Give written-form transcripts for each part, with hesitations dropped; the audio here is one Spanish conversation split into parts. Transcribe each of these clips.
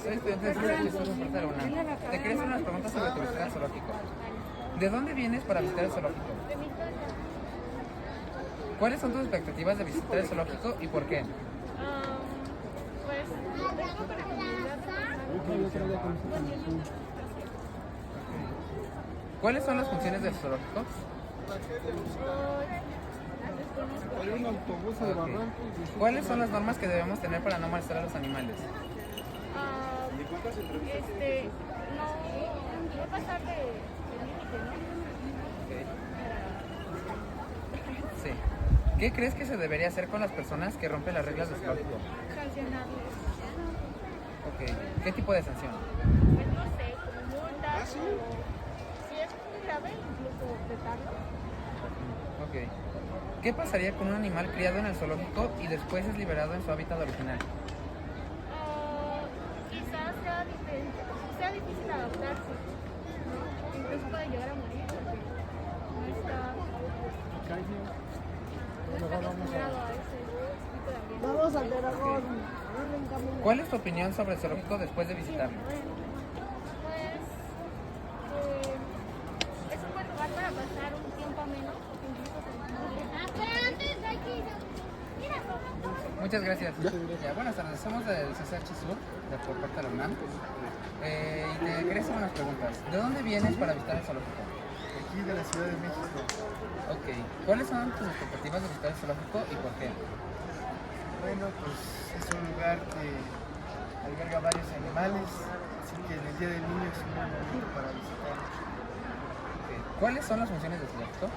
soy estudiante de Ciencias Jesús de la UNAM. Te quería hacer unas preguntas sobre tu visita al zoológico. ¿De dónde vienes para visitar el zoológico? De mi casa. ¿Cuáles son tus expectativas de visitar el zoológico y por qué? Pues vengo para comunidad. ¿Cuáles son las funciones del zoológico? Ok. ¿Cuáles son las normas que debemos tener para no molestar a los animales? No pasar de límite, Ok. Sí. ¿Qué crees que se debería hacer con las personas que rompen las reglas del zoológico? ¿no? Sancionarles. Ok. ¿Qué tipo de sanción? Pues no sé, como multas o si es muy grave, incluso vetarlo. Ok. ¿Qué pasaría con un animal criado en el zoológico y después es liberado en su hábitat original? Quizás sea difícil adaptarse, ¿no? Incluso puede llegar a morir porque no está acostumbrado a ese tipo de ambiente. Vamos al dragón. ¿Cuál es tu opinión sobre el zoológico después de visitarlo? Pues es un buen lugar para pasar un tiempo ameno, incluso con Muchas gracias. Ya, buenas tardes, somos del CCH Sur, por parte de la UNAM. Y te quería hacer unas preguntas. ¿De dónde vienes para visitar el zoológico? Aquí de la Ciudad de México. Ok. ¿Cuáles son tus expectativas de visitar el zoológico y por qué? Bueno, pues es un lugar que alberga varios animales, así que en el Día del Niño es un buen momento para visitarlo. Ok. ¿Cuáles son las funciones del zoológico?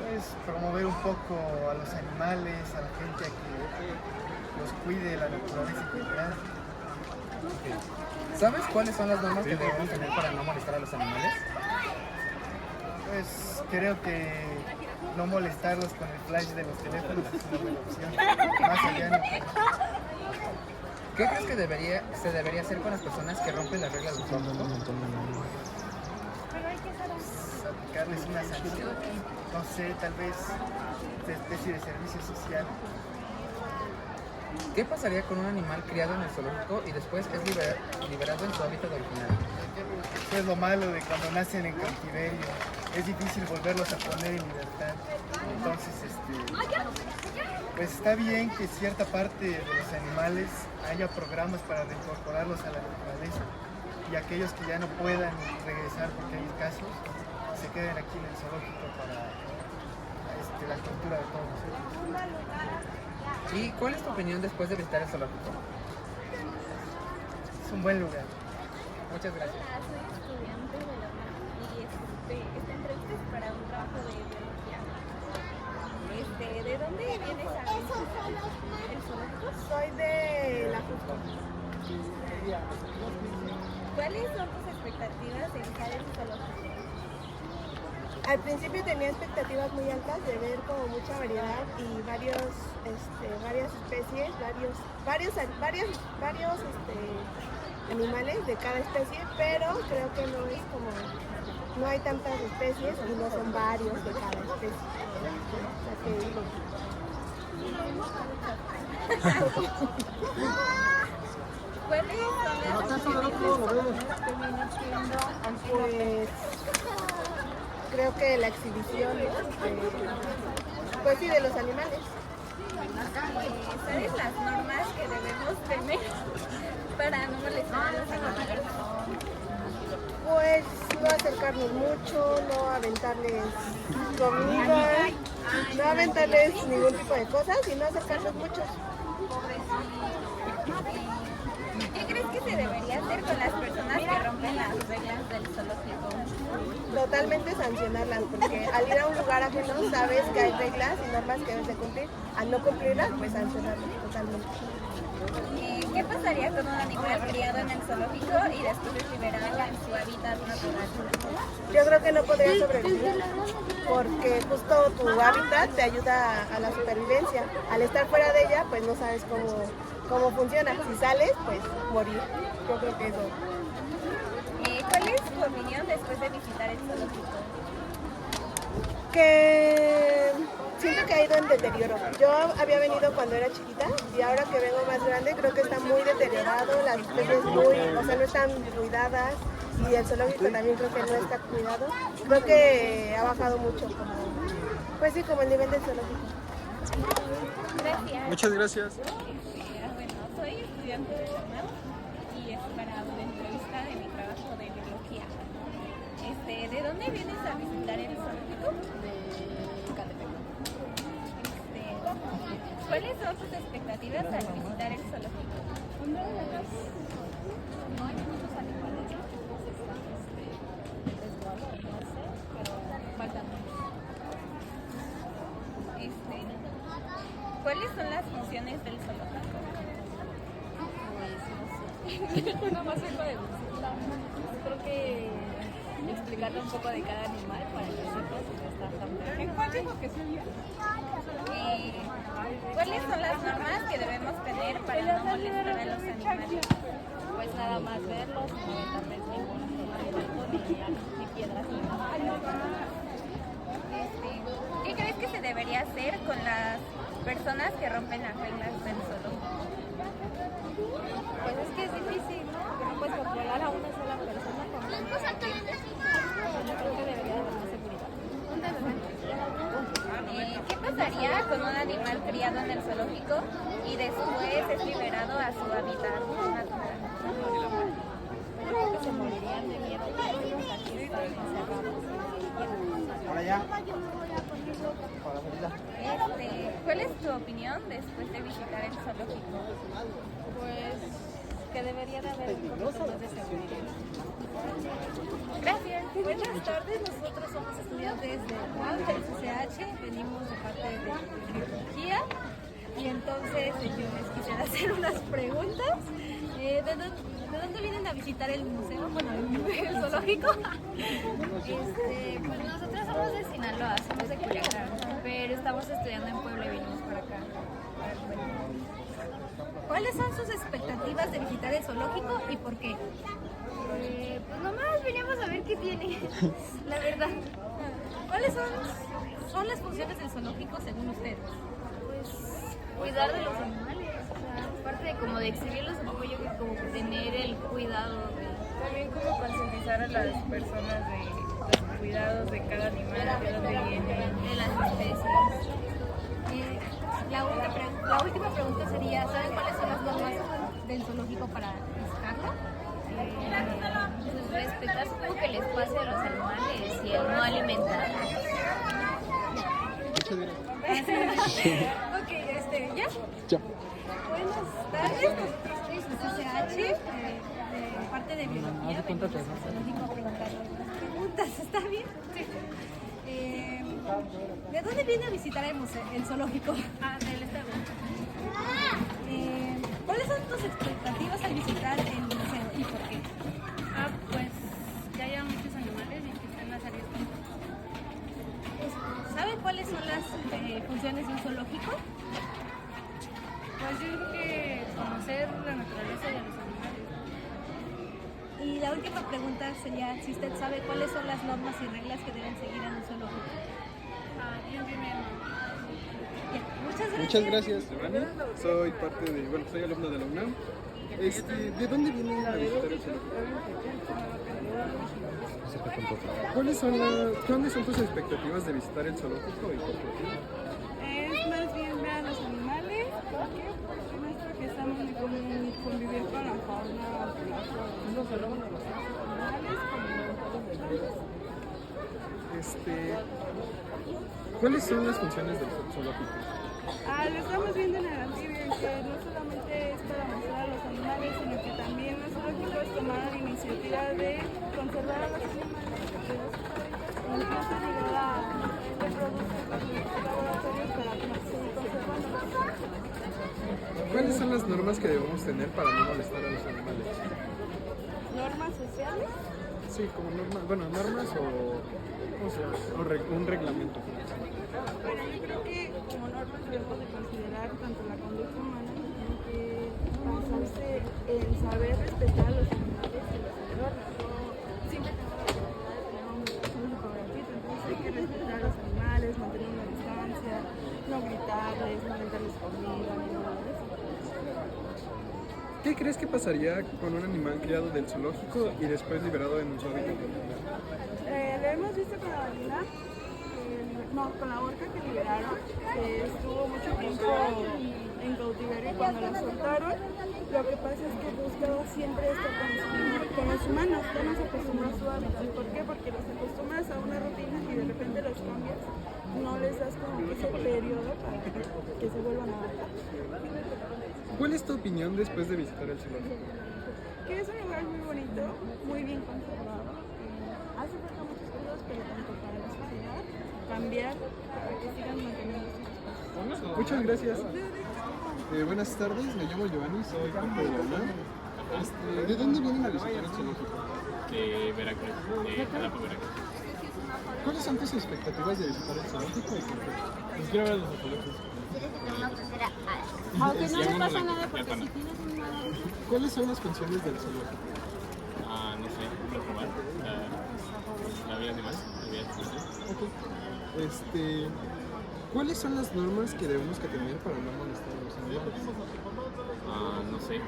Pues promover un poco a los animales, a la gente a que los cuide, la naturaleza en general. Ok. ¿Sabes cuáles son las normas que debemos tener para no molestar a los animales? Pues creo que no molestarlos con el flash de los teléfonos es una buena opción. Más allá no. ¿Qué crees que se debería hacer con las personas que rompen las reglas del zoológico? Aplicarles una sanción, no sé, tal vez de especie de servicio social. ¿Qué pasaría con un animal criado en el zoológico y después es liberado en su hábitat original? Eso es lo malo de cuando nacen en cautiverio. Es difícil volverlos a poner en libertad. Entonces, pues está bien que cierta parte de los animales haya programas para reincorporarlos a la naturaleza y aquellos que ya no puedan regresar porque hay casos, se queden aquí en el zoológico para la cultura de todos. ¿Y cuál es tu opinión después de visitar el zoológico? Es un buen lugar. Muchas gracias. Hola, soy estudiante de la UNAM y esta entrevista es para un trabajo de biología. ¿De dónde vienes a el zoológico? Soy de la Jusco. ¿Cuáles son tus expectativas de visitar el zoológico? Al principio tenía expectativas muy altas de ver como mucha variedad y varias especies, varios animales de cada especie, pero creo que no hay tantas especies y no son varios de cada especie. ¿Cuáles son las Pues creo que la exhibición pues sí, de los animales. ¿Sabes las normas que debemos tener para no molestar a los animales? Pues no acercarnos mucho, no aventarles comida, no aventarles ningún tipo de cosas y no acercarnos mucho. ¿Qué crees que se debería hacer con las personas que rompen las reglas del zoológico? Totalmente sancionarlas, porque al ir a un lugar ajeno sabes que hay reglas y normas que debes de cumplir. Al no cumplirlas, pues sancionarlas totalmente. ¿Qué pasaría con un animal criado en el zoológico y después es liberado en su hábitat natural? Yo creo que no podría sobrevivir, porque justo tu hábitat te ayuda a la supervivencia. Al estar fuera de ella, pues no sabes cómo funciona. Si sales, pues morir. Yo creo que eso. ¿Cuál es tu opinión después de visitar el zoológico? Que siento que ha ido en deterioro. Yo había venido cuando era chiquita y ahora que vengo más grande creo que está muy deteriorado, las especies o sea, no están cuidadas y el zoológico también creo que no está cuidado. Creo que ha bajado mucho, pues sí, como el nivel del zoológico. Gracias. Muchas gracias. Bueno, soy estudiante de la UNAM y es para una entrevista de mi trabajo de biología. ¿De dónde vienes a visitar el zoológico? De Catepec. ¿Cuáles son tus expectativas al visitar el zoológico? No hay muchos animales, entonces están resguardados, no sé, pero faltan muchos. ¿Cuáles son las funciones del zoológico? Pues no sé. Nada más vengo de visita. Creo que explicarle un poco de cada animal para que sepas si no está tan bien. ¿En cuál dijo que sería? ¿Cuáles son las normas que debemos tener para no molestar a los animales? Pues nada más verlos, no meterles ningún alimento ni piedras ni nada. ¿Qué crees que se debería hacer con las personas que rompen las reglas del zoológico? Pues es que es difícil, ¿no? Que no puedes controlar a una sola persona con tanta gente. Yo creo que debería haber más seguridad. ¿Qué pasaría con un animal criado en el zoológico y después es liberado a su hábitat natural? Creo que se morirían de miedo porque los aquí están encerrados. Por allá. ¿Cuál es tu opinión después de visitar el zoológico? Pues que debería de haber un poquito más de seguridad. Gracias. Buenas tardes, nosotros somos estudiantes de UNAM, del CCH, venimos de parte de biología y entonces yo les quisiera hacer unas preguntas. ¿De dónde vienen a visitar el museo? Bueno, el zoológico. Pues nosotros somos de Sinaloa, somos de Culiacán, pero estamos estudiando en Puebla y vinimos para acá. ¿Cuáles son sus expectativas de visitar el zoológico y por qué? Pues nomás veníamos a ver qué tiene, la verdad. ¿Cuáles son las funciones del zoológico según ustedes? Pues cuidar de los animales, o sea, aparte de como de exhibirlos, supongo yo que como tener el cuidado de... También como concientizar a las personas de los cuidados de cada animal, de dónde vienen. de las especies. La última pregunta sería, ¿saben cuáles son las normas del zoológico para visitarlo? Pues respetar supongo que el espacio de los animales y el no alimentar. Ok, ¿ya? Ya. Buenas tardes, nosotros soy CCH, de parte de biología, venimos al zoológico a preguntarle algunas preguntas, ¿está bien? Sí. ¿De dónde viene a visitar el zoológico? Del estado. ¿Cuáles son tus expectativas al visitar el museo y por qué? Pues que haya muchos animales y que estén las áreas. ¿Saben cuáles son las funciones de un zoológico? Pues yo creo que conocer la naturaleza y a los animales. Y la última pregunta sería si usted sabe cuáles son las normas y reglas que deben seguir en un zoológico. Bien, primero. Ya, muchas gracias. Muchas gracias, Giovanni. Soy parte de, bueno, soy alumno de la UNAM. ¿De dónde vienen a visitar el zoológico? ¿Cuáles son tus expectativas de visitar el zoológico y por qué? Es más bien ver a los animales, porque nuestro que estamos en convivir con la fauna, con la flora, no solo con los animales, como todos los demás. ¿Cuáles son las funciones del zoológico? Lo estamos viendo en el anfibio, que no solamente es para mostrar a los animales, sino que también los zoológicos tomaron la iniciativa de conservar a los animales, de los hábitats, incluso llegar a reproducir los laboratorios para seguir conservándolos. ¿Cuáles son las normas que debemos tener para no molestar a los animales? Normas sociales. Sí, como normas, bueno, normas o un reglamento. Bueno, yo creo que como normas debemos de considerar tanto la conducta humana como que basarse en saber respetar a los animales y los entornos. No siempre tenemos la oportunidad de tener un zoológico gratuito, entonces hay que respetar a los animales, mantener una distancia, crees que pasaría con un animal criado del zoológico y después liberado en un zoológico? Lo hemos visto con la ballena, con la orca que liberaron, que estuvo mucho tiempo en cautiverio y cuando la soltaron, lo que pasa es que buscaba siempre estar con los humanos, ya nos acostumbró a su hábitat. ¿Por qué? Porque los acostumbras a una rutina y de repente los cambias, no les das como ese periodo para que se vuelvan a adaptar. ¿Cuál es tu opinión después de visitar el zoológico? Que es un lugar muy bonito, muy bien conservado. Hace falta muchas cosas, pero tanto para la sociedad, cambiar para que sigan manteniendo sus espacios. Muchas gracias. Buenas tardes, me llamo Giovanni, soy parte de la UNAM. ¿De dónde vienen a visitar el zoológico? De Veracruz, de Jalapa, Veracruz. ¿Cuáles son tus expectativas de visitar el zoológico y por qué? Pues quiero ver a los zoológicos. Aunque no le pasa nada porque si tienes ¿Cuáles son las funciones del zoológico? No sé, reprobar la vida animal, la vida silvestre. Ok. ¿Cuáles son las normas que debemos que tener para no molestar a los animales? No sé.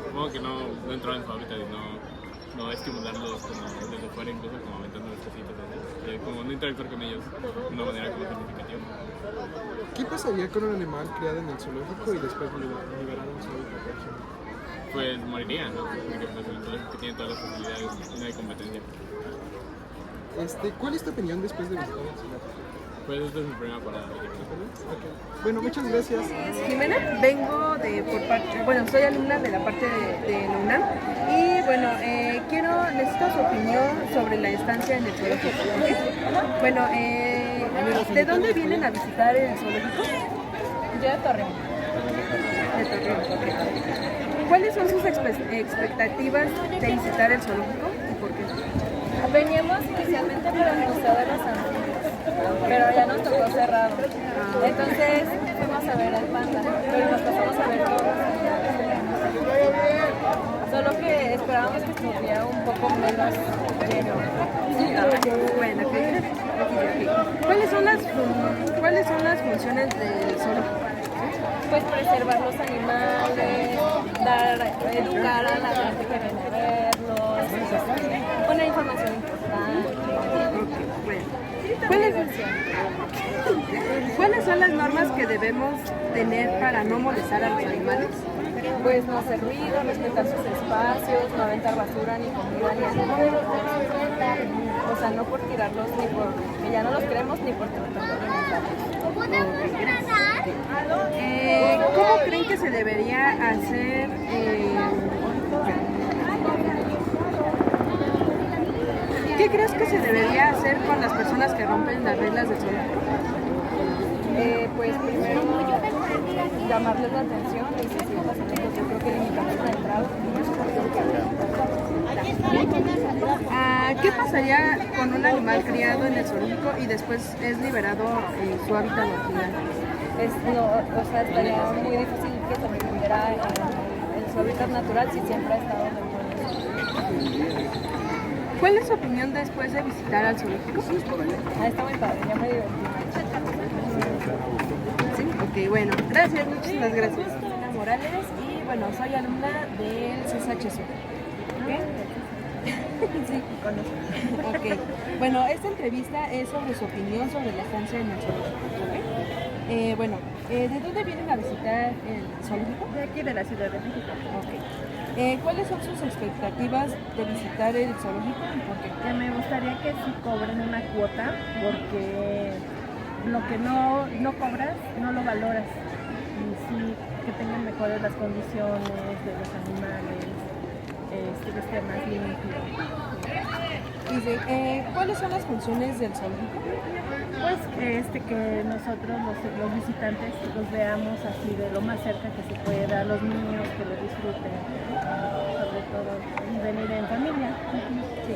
Supongo que no entrar en su hábitat y no estimularlos como desde fuera, incluso como aventándoles cositas, ¿sí? Como no interactuar con ellos de una manera como significativa. ¿Qué pasaría con un animal criado en el zoológico y después liberado en su hábitat? Pues moriría, ¿no? Porque pues, el zoológico tiene todas las facilidades y no hay competencia. ¿Cuál es tu opinión después de visitar el zoológico? Pues esta es mi primera parada. Okay. Bueno, muchas gracias. Jimena, vengo soy alumna de la parte de la UNAM y bueno, necesito su opinión sobre la estancia en el zoológico. Bueno, ¿de dónde vienen a visitar el zoológico? Yo de Torreón. De Torreón, ok. ¿Cuáles son sus expectativas de visitar el zoológico y por qué? Veníamos inicialmente para el Museo de los Anfibios, pero ya nos tocó cerrado. Entonces fuimos a ver al panda, pero nos pasamos a ver todos los animales. Solo que esperábamos que estuviera un poco menos lleno. Bueno, ¿cuáles son las funciones del zoológico? Pues preservar los animales, educar a la gente que viene a verlos, poner información importante. ¿Cuáles son las normas que debemos tener para no molestar a los animales? Pues no hacer ruido, respetar sus espacios, no aventar basura ni comida ni alimentos. O sea, no por tirarlos ni por que ya no los queremos ni por tratar de alimentarlos. ¿Cómo creen que se debería hacer? ¿Qué crees que se debería hacer con las personas que rompen las reglas del zoológico? Pues primero llamarles la atención y si sí pasa chicos, yo creo que limitamos la entrada. ¿Qué pasaría con un animal criado en el zoológico y después es liberado en su hábitat original? Estaría muy difícil que sobreviviera en su hábitat natural si siempre ha estado en el. ¿Cuál es su opinión después de visitar al zoológico? Está muy padre, ya me divertí. Sí, ok, bueno, gracias, muchísimas gracias. Ana Morales y bueno, soy alumna del CSHSU. ¿Ok? Sí, conozco. Ok, bueno, esta entrevista es sobre su opinión sobre la estancia en el zoológico. ¿De dónde vienen a visitar el zoológico? De aquí, de la Ciudad de México. Ok. ¿Cuáles son sus expectativas de visitar el zoológico y por qué? Que me gustaría que sí cobren una cuota, porque lo que no cobras, no lo valoras. Y sí, que tengan mejores las condiciones de los animales, que esté más limpio. ¿Cuáles son las funciones del zoológico? Pues que nosotros los visitantes los veamos así de lo más cerca que se pueda, los niños que lo disfruten, sobre todo, y venir en familia. Sí.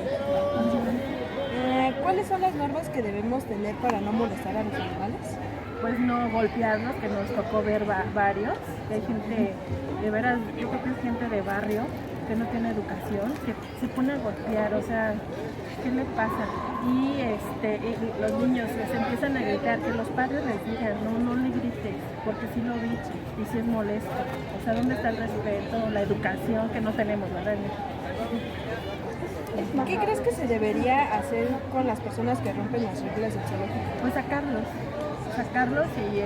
¿Cuáles son las normas que debemos tener para no molestar a los animales? Pues no golpearnos, que nos tocó ver varios. Hay gente, de veras, yo creo que es gente de barrio que no tiene educación, se pone a golpear, o sea, ¿qué le pasa? Y los niños les empiezan a gritar, que los padres les digan, no le grites, porque sí lo vi y sí es molesto. O sea, ¿dónde está el respeto, la educación que no tenemos, verdad? ¿Qué crees que se debería hacer con las personas que rompen las reglas del zoológico? Pues sacarlos y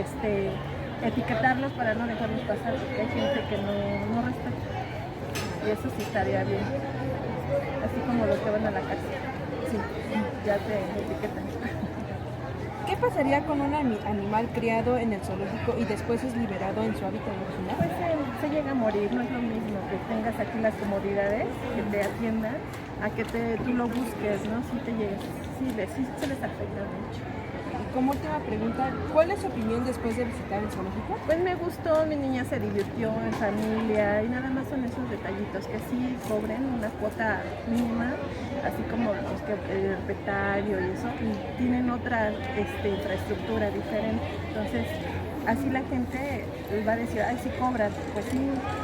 etiquetarlos para no dejarlos pasar, porque hay gente que no respeta. Y eso sí estaría bien. Así como los que van a la cárcel. Sí, ya te etiquetan. ¿Qué pasaría con un animal criado en el zoológico y después es liberado en su hábitat original? Pues se llega a morir, no es lo mismo que tengas aquí las comodidades, que te atiendan, a que tú lo busques, ¿no? Sí se les afecta mucho. Y como última pregunta, ¿cuál es su opinión después de visitar el zoológico? Pues me gustó, mi niña se divirtió en familia y nada más son esos detallitos que sí cobren una cuota mínima, así como los que el herpetario y eso, y tienen otra infraestructura diferente. Entonces, así la gente va a decir, ay, sí cobran, pues sí,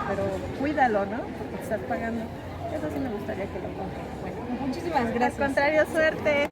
pero cuídalo, ¿no? Porque estás pagando. Eso sí me gustaría que lo compren. Bueno, muchísimas gracias. Al contrario, suerte.